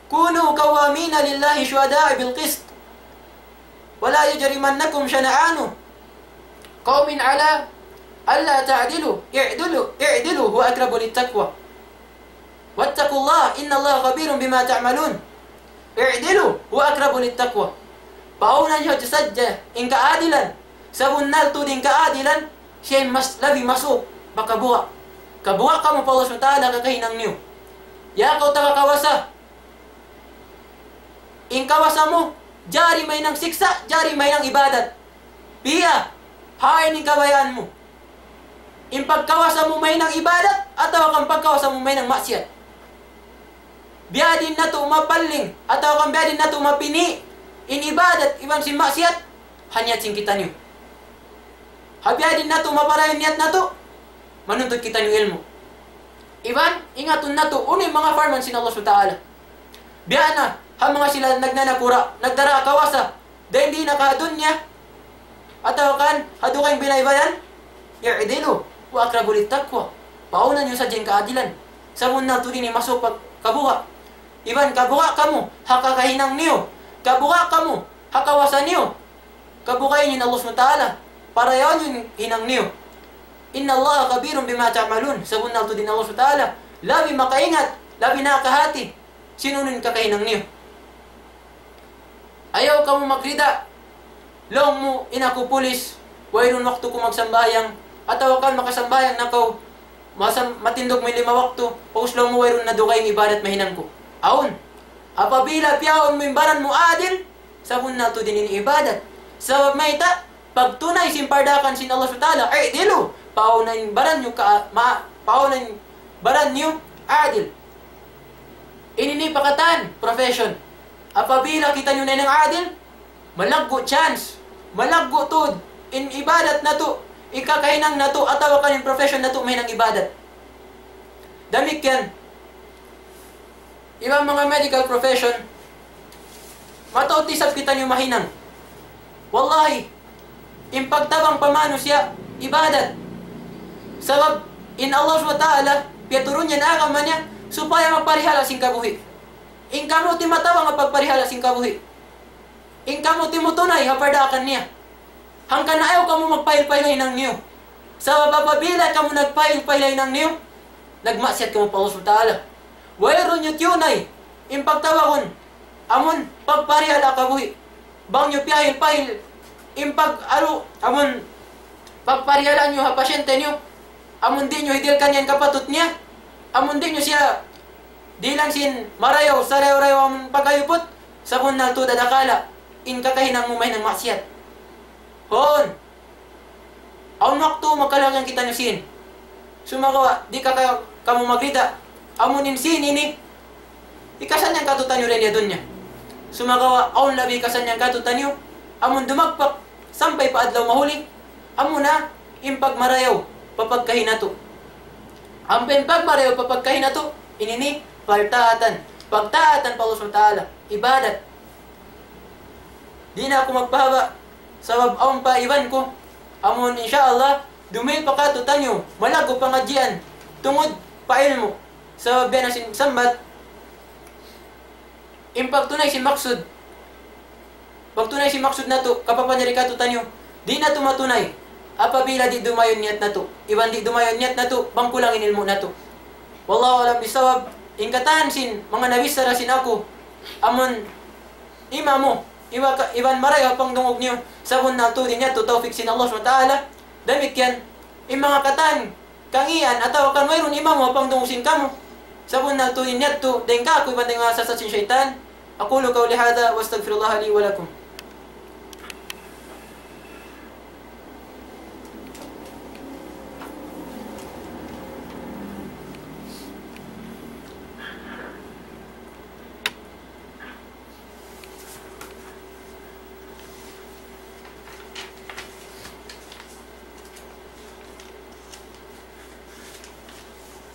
كونوا قوامين لله شهداء بالقسط ولا يجرمنكم شنآن قوم على ألا تعدلوا اعدلوا هو أقرب للتقوى واتقوا الله إن الله خبير بما تعملون اعدلوا هو أقرب للتقوى فأونا نجد سجة إنك عادلا سبنال تود إنك عادلا شيء لبي مسوق بكبوة كبوة كما الله سبحانه وتعالى ككهنang niyo ya kau tagakawasa ing kawasa mo, jari may nang siksa, jari may nang ibadat. Piya, hain ing kabayaan mo. Ing pagkawasa mo may nang ibadat, atau kang pagkawasa mo may nang maksiat. Biadin na to mapaling, atau kang biadin na to mapini, in ibadat, ibang si maksiat, hanyat sing kita niyo. Habiadin na to maparayon niyat na to, manuntut kita niyo ilmu. Iban, ingatun na to, unin mga farman sin Allah SWT. Biya na, ha mga sila nagnanakura, nagdara kawasa, dahil hindi nakadunya, atau kan, hadukang binaybayan, i'dilu, wa akrabulit taqwa. Paunan nyo sa diyang kaadilan. Sa muna ito din masok kabuha. Iban, kabuha kamo, hakakahinang niyo. Kabuha kamo, hakawasa niyo. Kabukayin yun Allah SWT, para yun yung hinang niyo. Inna Allah kabirun bima ta'malun. Sa muna ito din Allah SWT, labi makaingat, labi nakahati. Sinunin kakahinang niyo. Ayaw ka mo magrida. Long mo inaku pulis. Wayron waktu ko magsambayang. Ataw ka makasambayang nakaw. Matindog may 5 waktu. Pauslang mo wayron na dukay yung ibadat mahinan ko. Aun. Apabila piyaon mo imbaran mo adil. Sabon na to din yung ibadat. Sa mayta. Pagtunay simpardakan sin Allah SWT. Ay dilo. Paunan baran nyo paunan baran nyo adil. Inini pakatan. Profession. Apabila kita nyo na ng adil, malaggo chance, malaggotud, in ibadat na to, ikakahinang na to, atawa ka ng profession na to, may ng ibadat. Damik yan. Ibang mga medical profession, matautisap kita nyo mahinang. Wallahi, in pagtabang pamano siya, ibadat. Sabab, in Allah SWT, piyaturun niya na agama niya, supaya magparihala sing kabuhi. In kamo ti matawa nga pagparihala sing kabuhi. In kamo ti mutunay hapardakan niya. Hangkan na ayaw kamo magpail-pailay ng niyo. Sa mapapabila kamo nagpail-pailay ng niyo, nagmasyat kamo pa Allah SWT. Wayron nyo tiyunay, in pagtawakon, amon pagparihala kabuhi. Bang nyo pihil-pail, in amon pagparihala nyo ha pasyente nyo, amon di nyo hidil kanyan kapatut niya, amon di nyo siya di lang sin marayaw, sarayaw-rayaw ang pagkayupot, sabon na ito dadakala, in kakahinang mumay ng maksiat. Hoon, aun waktu magkalagang kita nyo sin. Sumagawa, di ka kamu magrita, amunin sin ini, ikasan niyang katutan nyo rin niya dun niya. Sumagawa, aun labi ikasan niyang katutan nyo, amun dumagpak, sampay pa adlaw mahuli, amun na, impag marayaw, papagkahinato. Ampin pagmarayaw, papagkahinato, inini, pagtaatan pa Allah SWT, ibadat. Di na ako magpahaba, sabab aon pa iban ko, amon insyaallah, dumil pa ka tutanyo, malago pangadjian, tungod pa ilmo, sabab yan asin sambat, Impagtunay si maksud. Pagtunay si maksud na to, kapapanjari ka to tanyo, di na to matunay. Apabila di dumayon niyat na to. Iwan di dumayon niyat na to, bangkulang inilmo na to. Wallahu alam bisawab. Ingkatahan sin, mga nabisara sin ako. Amon, ima mo. Iwan marayo pang dungog niyo. Sabon na to din niya to, tawfik sin Allah SWT. Damit yan. Mga katan, kangian, ataw kan mayroon ima mo pang dungog sin kamo. Sabon na to din niya to, dahil ka ako iban din nga sasat sin syaitan. Aqulu qawli hadha, wastaghfirullah li wa lakum.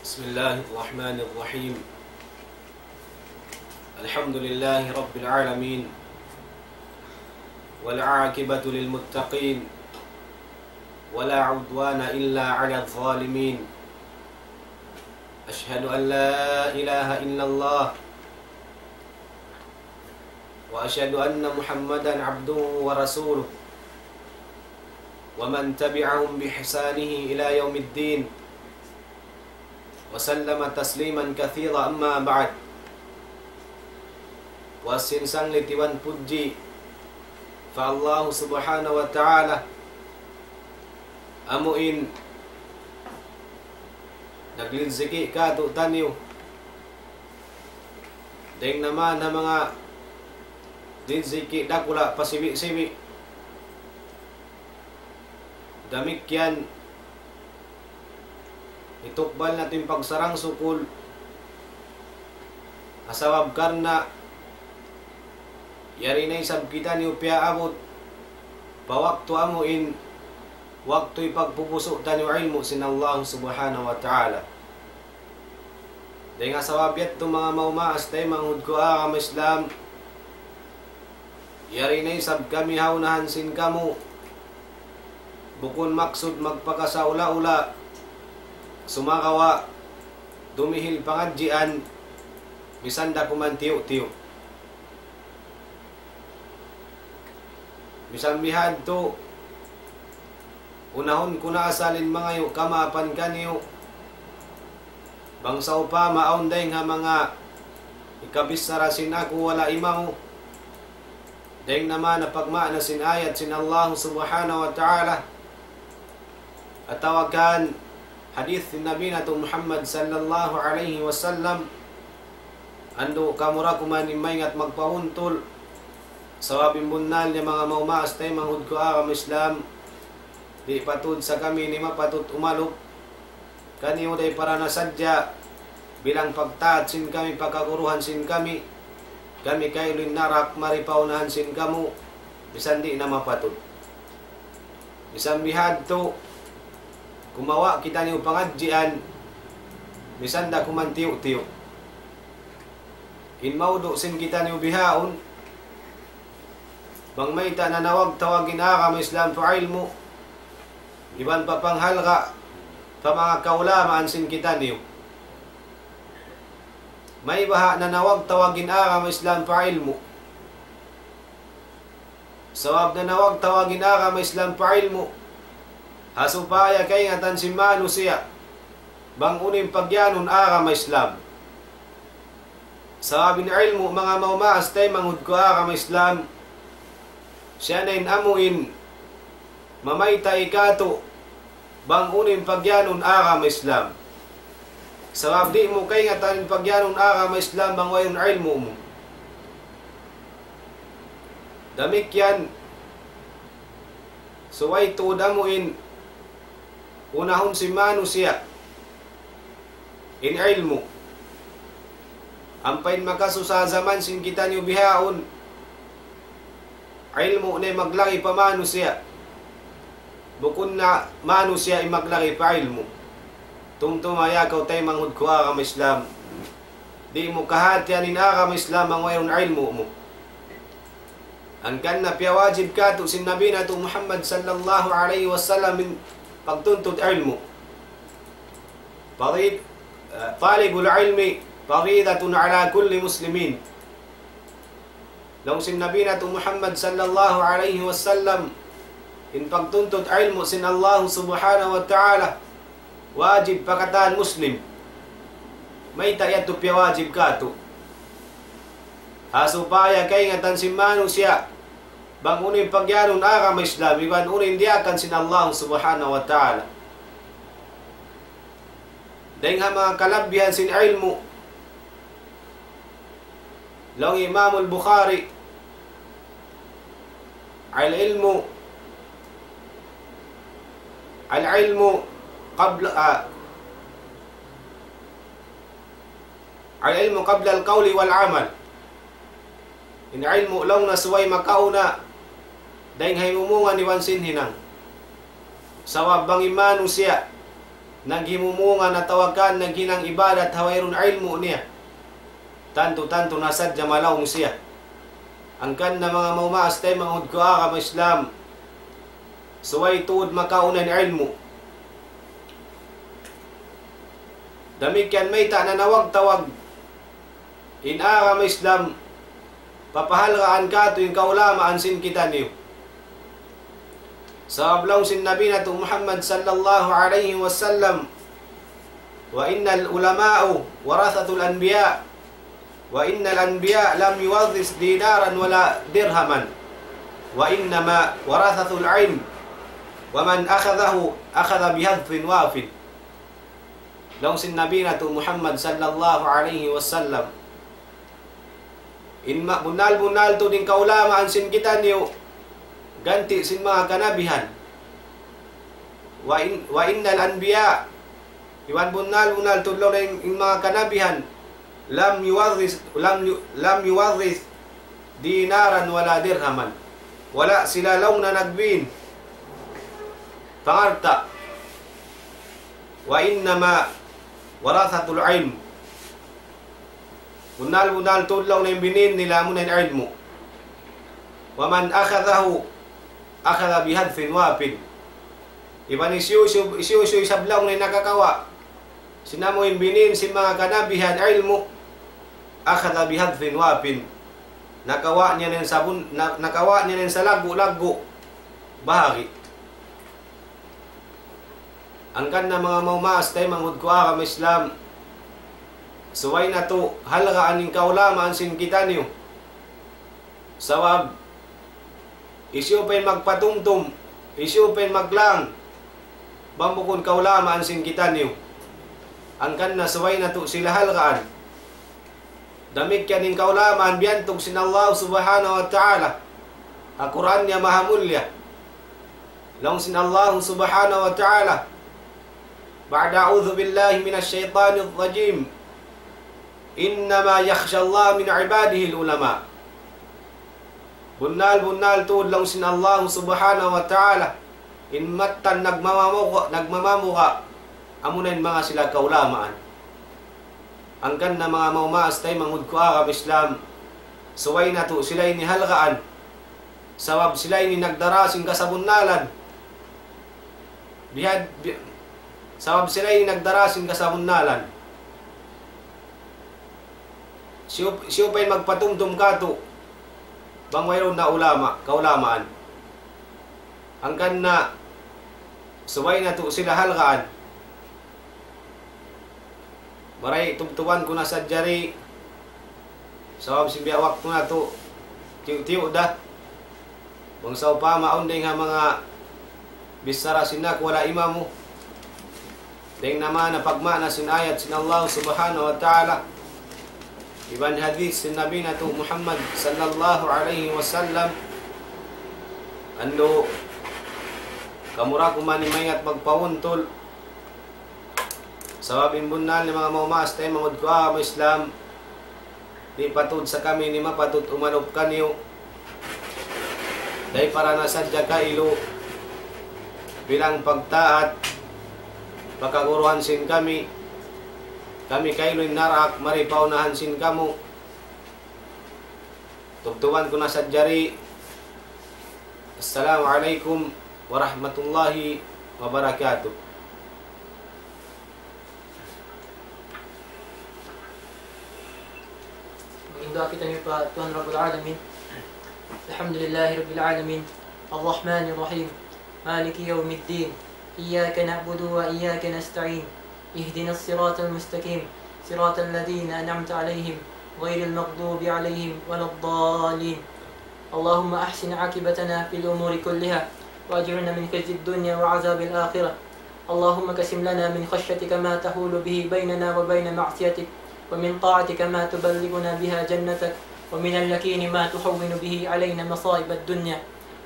بسم الله الرحمن الرحيم الحمد لله رب العالمين والعاقبة للمتقين ولا عدوان إلا على الظالمين أشهد أن لا إله إلا الله وأشهد أن محمدا عبده ورسوله ومن تبعهم بإحسانه إلى يوم الدين وسلم تسليما كثيرا أما بعد وasinsang litiwan puji fa Allah subhanahu wa ta'ala amuin naglinsiki ka to tanyo deng naman na mga linsiki dakula pasibi-sibi damikyan itukbal natin pagsarang sukul asawab karna yari na isab kita ni upya abot pawaktu amuin waktu ipagpupuso tanyo ilmu sin Allah subhanahu wa ta'ala dahil asawab yat mga maumaas tayo manghud ko ang Islam yari na isab kami haunahan sin kamu bukun maksud magpakasaula-ula sumakawa dumihil pangadjian bisanda kuman tiyo-tiyo bisan bihad to unahon kuna asalin mga yu kamapan kaniyo bangsa upa maunday nga mga ikabisara sin ako wala imaw dahil naman na pagmaana sin ayat sin Allah subhanahu wa ta'ala at tawagan hadith Nabi nato Muhammad sallallahu alaihi wasallam ando kamura kumanin at magpahuntol sawabing bunnal niya mga maumaas tayo manghud ko ang Islam di patud sa kami ni mapatut umalop kaniyo day para nasadya bilang pagtaat sin kami pagkaguruhan sin kami kayo linarak maripaunahan sin kamu bisan di na mapatut bisan bihad to kumawa kita niyo pangadjian bisan da kuman tiyo-tiyo in maudo sin kita niyo bihaon bang mayta na nawag tawagin akam Islam to ilmu iban pa panghalga pa mga kaulamaan sin kita niyo may baha na nawag tawagin akam Islam to ilmu sawab na nawag tawagin akam Islam to ilmu hasupaya kay ngatan si manusia bang unim pagyanon akam Islam sabi ni ilmu mga maumaas tay manghud ko akam Islam siya na amuin mamayta ikato bang unim pagyanon akam Islam sabab di mo kay ngatan pagyanon akam Islam bang wayon ilmu mo damik yan so way to damuin unahon si manusia in ilmu ampain makaso sa zaman sin kita niyo bihaon ilmu na maglaki pa manusia bukun na manusia imaglaki pa ilmu tumtumaya kaw tay manghud ko akam Islam di mo kahatyanin akam Islam ang wayon ilmu mo ang kan na piyawajib ka to sin Nabi na to Muhammad sallallahu alaihi wasallam pagtuntut ilmu talibul ilmi faridatun ala kulli muslimin Long sin Nabi na Muhammad sallallahu alaihi wasallam in pagtuntut ilmu sin Allah subhanahu wa ta'ala wajib pakataan Muslim. May tayat tu piya wajib ka to. Supaya kay ngatan si manu siya bang unin pagyanon agama Islam iwan unin diakan sin Allah subhanahu wa ta'ala. Dahil nga mga kalabihan sin ilmu long Imam al-Bukhari al-ilmu qabla al-qawli wal-amal. In ilmu long nasuway makauna dahil himumungan ni wansin hinang sawab bang imanu siya naghimumungan na tawagan naghinang ibadat hawayrun ilmu niya tanto nasadya malawng siya ang kan na mga maumaas tayo mga hudkoa ka Islam suway tuod makaunan ilmu damikyan may ta na nawag-tawag inara Islam papahalgaan ka to yung kaulamaan sin kita niyo sa ablaw sin Nabi na Muhammad sallallahu alaihi wasallam wa innal ulama'u warathatul anbiya wa innal anbiya lam yuwathis dinaran wala dirhaman wa innama warathatul ilm wa man akhadahu akhadha bihadfin wafin. Long sin Nabi na Muhammad sallallahu alaihi wasallam inma bunal to din kaulamaan sin kita niyo ganti sin mga kanabihan wa innal anbiya iwan bunal tudlo na yung mga kanabihan lam yuwarris dinaran wala dirhaman wala sila long na nagbin pangarta wa innama warathatul ilm bunal tudlo na yung binin nila muna yung ilmu wa man akhadahu akhadha bihadfin wapin iban isyusyo isablaw na nakakawa sinamo yung binin si mga kanabihan ilmu akhadha bihadfin wapin nakawa niya rin sa lago bahagi ang kan na mga maumaas tayo manghud ko akam Islam suway na to halagaan ng kaulamaan sin kita niyo sawab isyo pa'y magpatumtum isyo pa'y maglang bambukon kaulamaan sin kita niyo ang kan na suway na to sila halagaan damit ka ning kaulamaan biyantog sin Allah subhanahu wa ta'ala ang Quran niya mahamulya long sin Allah subhanahu wa ta'ala ba'da a'udhu billahi minash shaitanir rajim innama yakhsha Allah min ibadihi ulama bunal tuod lang sin Allah subhanahu wa ta'ala inmatan nagmamamuka amunan mga sila kaulamaan ang kan na mga maumaas tayo manghud ko akam Islam suway na to sila inihalgaan sawab sila ini nagdarasing kasabunnalan sawab sila ini nagdarasing kasabunnalan siyo pa'y magpatumtum kato bang mayroon na kaulamaan ang kan na suway na to sila halgaan maray tubtuban ko na sa jari sawab si biyawak ko na to tiyo da bang saw pa maunday nga mga bisara sinak wala imamu dahil naman na pagmana sinayat sin Allah subhanahu wa ta'ala iban hadis sin Nabi na to Muhammad sallallahu alaihi wasallam ando kamura kumanimayat magpawuntol sawabin bunal ni mga maumaas tayo mangod ko Islam di patud sa kami ni mapatud umanop kanyo dahil para nasadya ka ilo bilang pagtaat pagkaguruhan sin kami kailo'y narak maripaunahan sin kamo tugtuban ko na sadyari. Assalamualaikum warahmatullahi wabarakatuh. Maging doa kita niyo pa Tuhan Rabbul Alamin الحمد لله رب العالمين الرحمن الرحيم مالك يوم الدين إياك نعبد وإياك نستعين اهدنا الصراط المستقيم صراط الذين أنعمت عليهم غير المغضوب عليهم ولا الضالين اللهم أحسن عاقبتنا في الأمور كلها وأجرنا من خزي الدنيا وعذاب الآخرة اللهم قسم لنا من خشيتك ما تحول به بيننا وبين معصيتك ومن طاعتك ما تبلغنا بها جنتك ومن اليقين ما تحول به علينا مصائب الدنيا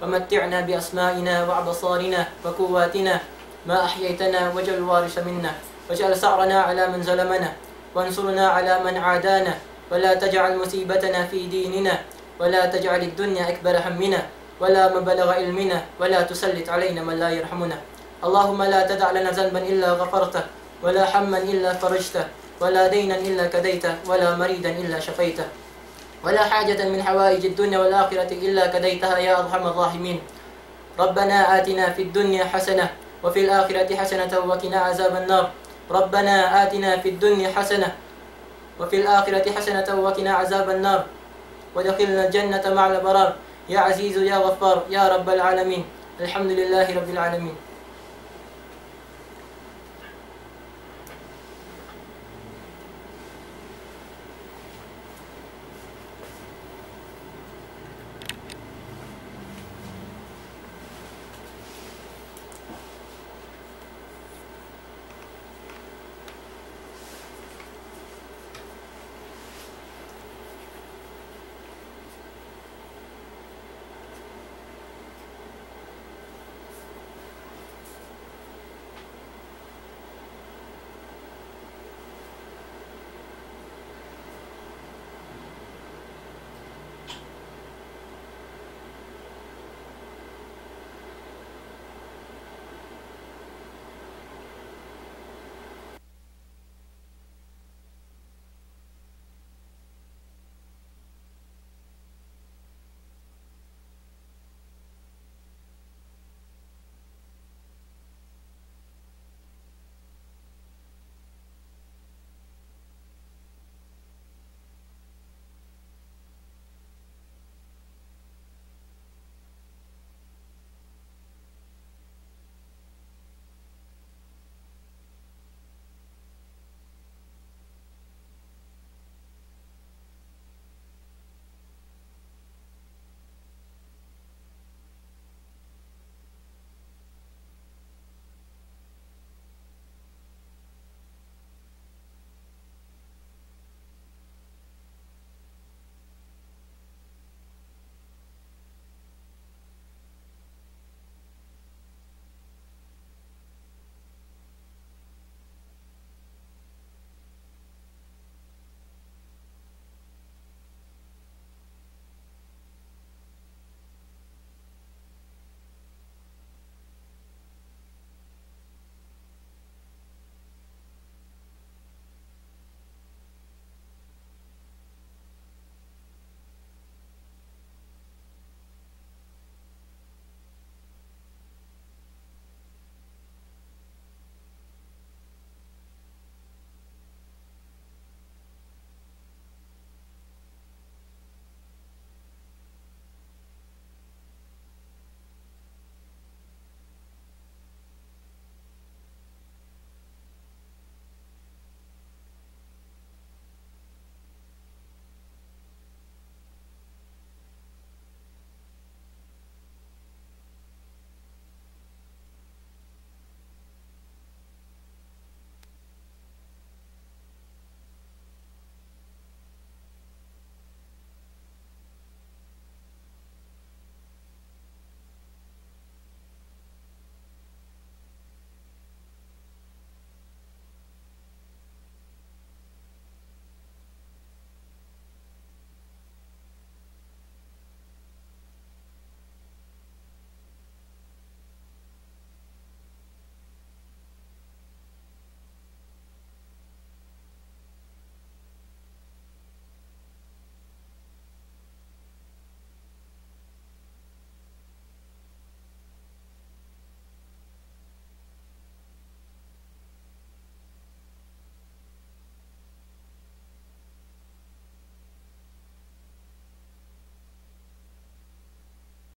ومتعنا بأسمائنا وأبصارنا وقواتنا ما أحييتنا واجعل الوارث منا واجعل ثأرنا على من ظلمنا وانصرنا على من عادانا ولا تجعل مصيبتنا في ديننا ولا تجعل الدنيا أكبر همنا ولا مبلغ علمنا ولا تسلط علينا من لا يرحمنا اللهم لا تدع لنا ذنبا إلا غفرته ولا حما إلا فرجته ولا دينا إلا كديته ولا مريدا إلا شفيته ولا حاجة من حوائج الدنيا والآخرة إلا كديتها يا أرحم الراحمين ربنا آتنا في الدنيا حسنة وفي الآخرة حسنة وقنا عذاب النار ربنا آتنا في الدنيا حسنة وفي الآخرة حسنة وقنا عذاب النار ودخلنا الجنة مع الأبرار يا عزيز يا غفار يا رب العالمين الحمد لله رب العالمين